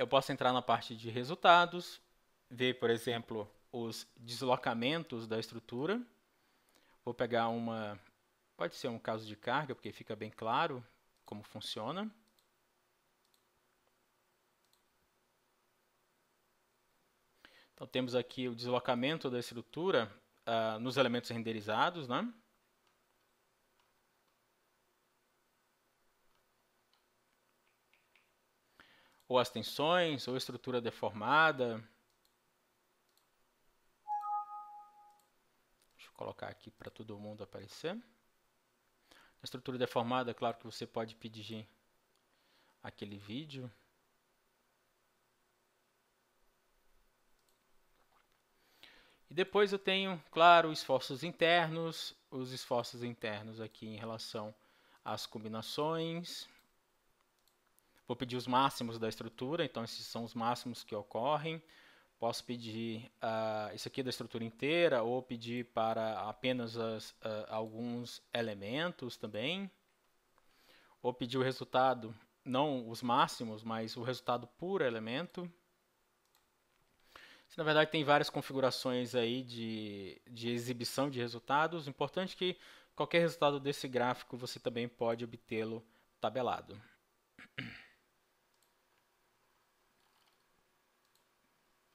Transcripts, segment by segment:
eu posso entrar na parte de resultados, ver, por exemplo, os deslocamentos da estrutura. Vou pegar pode ser um caso de carga, porque fica bem claro como funciona. Então temos aqui o deslocamento da estrutura nos elementos renderizados, né? Ou as tensões, ou estrutura deformada. Deixa eu colocar aqui para todo mundo aparecer. A estrutura deformada, claro que você pode pedir aquele vídeo. E depois eu tenho, claro, esforços internos. Os esforços internos aqui em relação às combinações. Vou pedir os máximos da estrutura, então esses são os máximos que ocorrem. Posso pedir isso aqui da estrutura inteira, ou pedir para apenas alguns elementos também. Ou pedir o resultado, não os máximos, mas o resultado por elemento. Na verdade, tem várias configurações aí de exibição de resultados. Importante que qualquer resultado desse gráfico você também pode obtê-lo tabelado.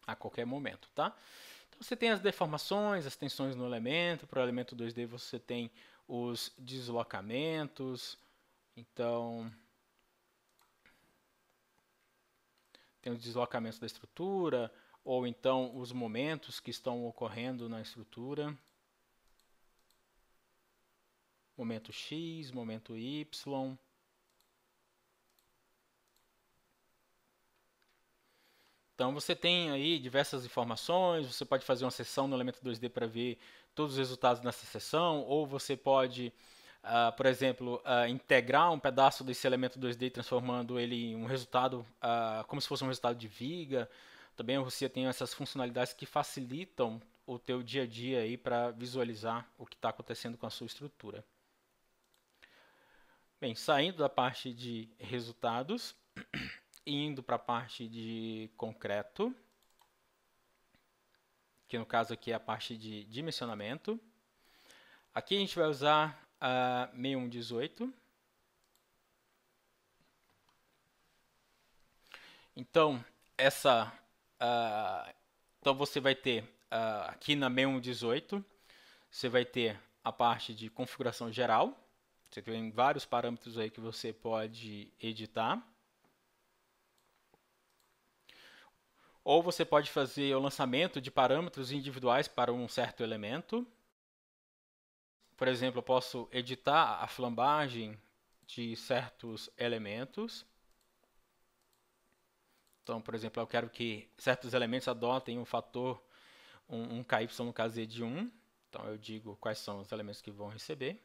A qualquer momento, tá? Então você tem as deformações, as tensões no elemento. Para o elemento 2D você tem os deslocamentos. Então, tem os deslocamentos da estrutura, ou então os momentos que estão ocorrendo na estrutura. Momento X, momento Y. Então você tem aí diversas informações, você pode fazer uma sessão no elemento 2D para ver todos os resultados nessa sessão, ou você pode, por exemplo, integrar um pedaço desse elemento 2D transformando ele em um resultado, como se fosse um resultado de viga. Também você tem essas funcionalidades que facilitam o teu dia a dia aí para visualizar o que está acontecendo com a sua estrutura. Bem, saindo da parte de resultados, indo para a parte de concreto, que no caso aqui é a parte de dimensionamento. Aqui a gente vai usar a 6118. Então, então você vai ter aqui na 6118, você vai ter a parte de configuração geral. Você tem vários parâmetros aí que você pode editar. Ou você pode fazer o lançamento de parâmetros individuais para um certo elemento. Por exemplo, eu posso editar a flambagem de certos elementos. Então, por exemplo, eu quero que certos elementos adotem um fator, um KY no caso de 1. Então, eu digo quais são os elementos que vão receber.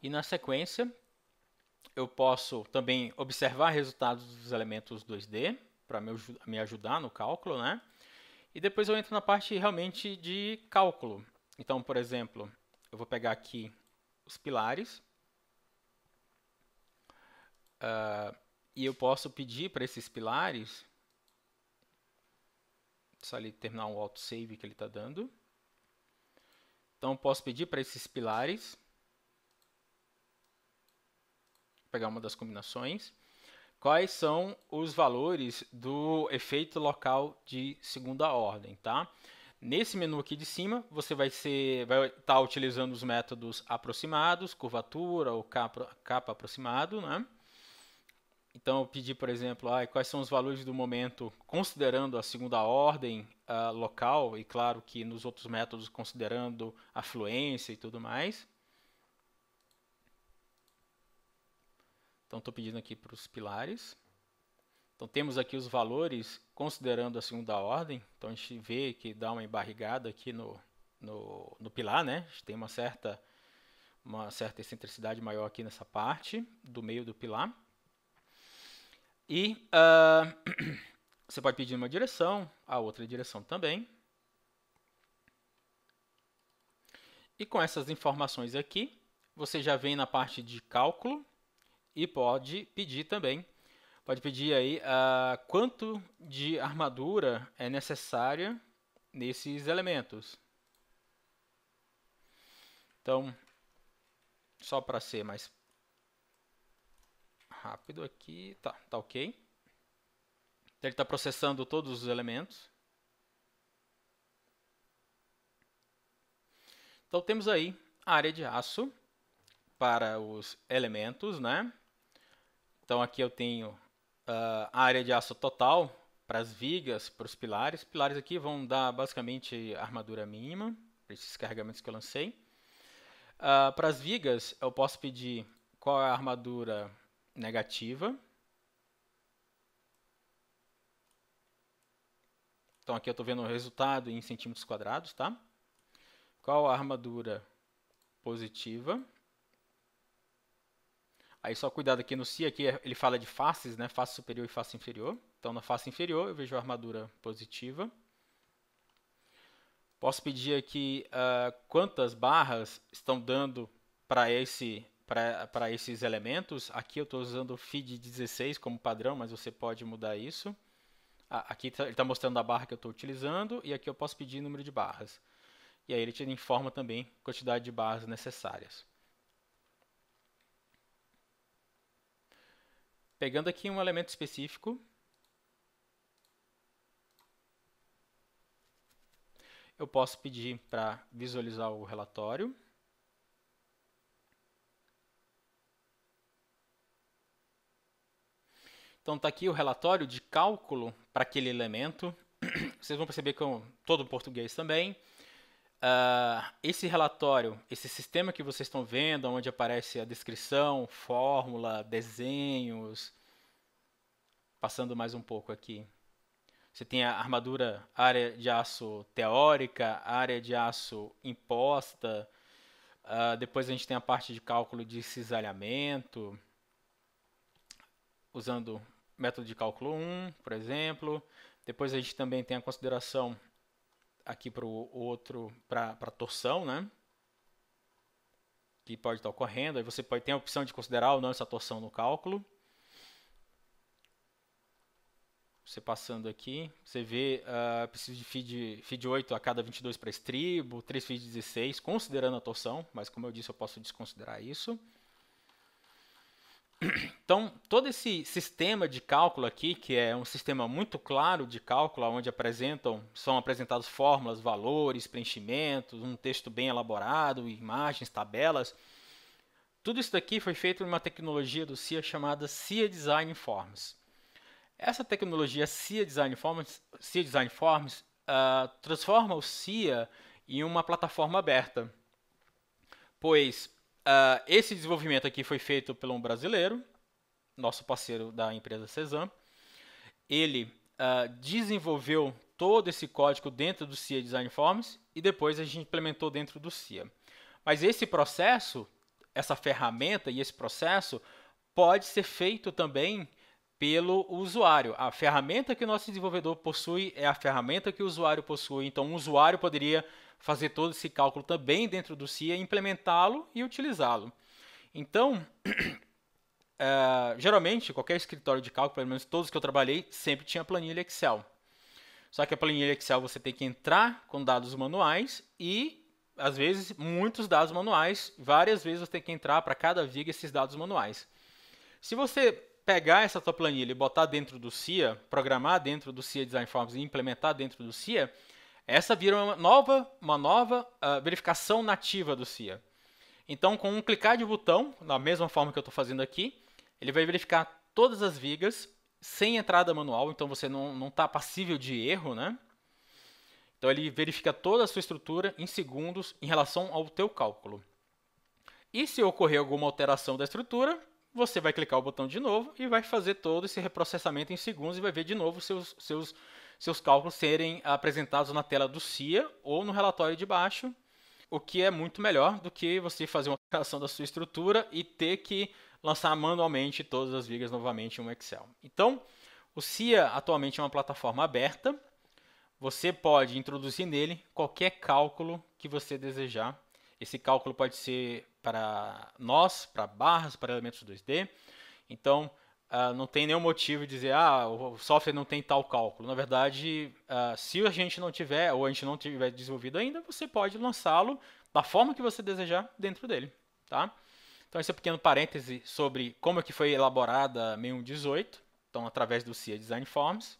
E na sequência, eu posso também observar resultados dos elementos 2D para me ajudar no cálculo, né? E depois eu entro na parte realmente de cálculo. Então, por exemplo, eu vou pegar aqui os pilares e eu posso pedir para esses pilares, só ele terminar o autosave que ele está dando. Então, eu posso pedir para esses pilares, pegar uma das combinações, quais são os valores do efeito local de segunda ordem, tá? Nesse menu aqui de cima, você vai estar utilizando os métodos aproximados, curvatura ou capa aproximado, né? Então, eu pedi, por exemplo, quais são os valores do momento considerando a segunda ordem local, e claro que nos outros métodos considerando a fluência e tudo mais. Então, estou pedindo aqui para os pilares. Então, temos aqui os valores considerando a segunda ordem. Então, a gente vê que dá uma embarrigada aqui no pilar, né? A gente tem uma certa excentricidade maior aqui nessa parte do meio do pilar. E você pode pedir uma direção, a outra direção também. E com essas informações aqui, você já vem na parte de cálculo e pode pedir também, pode pedir aí quanto de armadura é necessária nesses elementos. Então, só para ser mais rápido aqui, tá ok. Então, ele está processando todos os elementos. Então temos aí a área de aço para os elementos, né? Então aqui eu tenho a área de aço total para as vigas, para os pilares. Os pilares aqui vão dar basicamente a armadura mínima para esses carregamentos que eu lancei. Para as vigas eu posso pedir qual é a armadura negativa. Então aqui eu estou vendo o resultado em centímetros quadrados, tá? Qual a armadura positiva? Aí só cuidado aqui no Si, aqui ele fala de faces, né? Face superior e face inferior. Então na face inferior eu vejo a armadura positiva. Posso pedir aqui quantas barras estão dando para esses elementos. Aqui eu estou usando o feed 16 como padrão, mas você pode mudar isso. Aqui ele está mostrando a barra que eu estou utilizando e aqui eu posso pedir número de barras. E aí ele te informa também a quantidade de barras necessárias. Pegando aqui um elemento específico, eu posso pedir para visualizar o relatório. Então está aqui o relatório de cálculo para aquele elemento. Vocês vão perceber que todo em português também. Esse relatório, esse sistema que vocês estão vendo, onde aparece a descrição, fórmula, desenhos, passando mais um pouco aqui. Você tem a armadura, área de aço teórica, área de aço imposta, depois a gente tem a parte de cálculo de cisalhamento, usando método de cálculo 1, por exemplo. Depois a gente também tem a consideração aqui para torção, né? Que pode estar ocorrendo. Aí você pode ter a opção de considerar ou não essa torção no cálculo. Você passando aqui, você vê, preciso de feed 8 a cada 22 para estribo, 3 feed 16, considerando a torção, mas como eu disse, eu posso desconsiderar isso. Então, todo esse sistema de cálculo aqui, que é um sistema muito claro de cálculo, onde são apresentadas fórmulas, valores, preenchimentos, um texto bem elaborado, imagens, tabelas. Tudo isso daqui foi feito em uma tecnologia do CIA chamada CIA Design Forms. Essa tecnologia CIA Design Forms transforma o CIA em uma plataforma aberta, pois esse desenvolvimento aqui foi feito por um brasileiro, nosso parceiro da empresa Cezanne. Ele desenvolveu todo esse código dentro do CIA Design Forms e depois a gente implementou dentro do CIA. Mas esse processo, essa ferramenta e esse processo pode ser feito também pelo usuário. A ferramenta que o nosso desenvolvedor possui é a ferramenta que o usuário possui. Então, o usuário poderia fazer todo esse cálculo também dentro do CIA, implementá-lo e utilizá-lo. Então, geralmente, qualquer escritório de cálculo, pelo menos todos que eu trabalhei, sempre tinha planilha Excel. Só que a planilha Excel você tem que entrar com dados manuais e, às vezes, muitos dados manuais. Várias vezes você tem que entrar para cada viga esses dados manuais. Se você pegar essa tua planilha e botar dentro do CIA, programar dentro do CIA Design Forms e implementar dentro do CIA, essa vira uma nova verificação nativa do CIA. Então, com um clicar de botão, da mesma forma que eu estou fazendo aqui, ele vai verificar todas as vigas sem entrada manual, então você não está passível de erro, né? Então, ele verifica toda a sua estrutura em segundos em relação ao teu cálculo. E se ocorrer alguma alteração da estrutura, você vai clicar o botão de novo e vai fazer todo esse reprocessamento em segundos e vai ver de novo seus cálculos serem apresentados na tela do CIA ou no relatório de baixo, o que é muito melhor do que você fazer uma alteração da sua estrutura e ter que lançar manualmente todas as vigas novamente em um Excel. Então, o CIA atualmente é uma plataforma aberta. Você pode introduzir nele qualquer cálculo que você desejar. Esse cálculo pode ser para nós, para barras, para elementos 2D. Então, não tem nenhum motivo de dizer, o software não tem tal cálculo. Na verdade, se a gente não tiver, ou a gente não tiver desenvolvido ainda, você pode lançá-lo da forma que você desejar dentro dele, tá? Então, esse é um pequeno parêntese sobre como é que foi elaborada a 6118, então através do CIA Design Forms.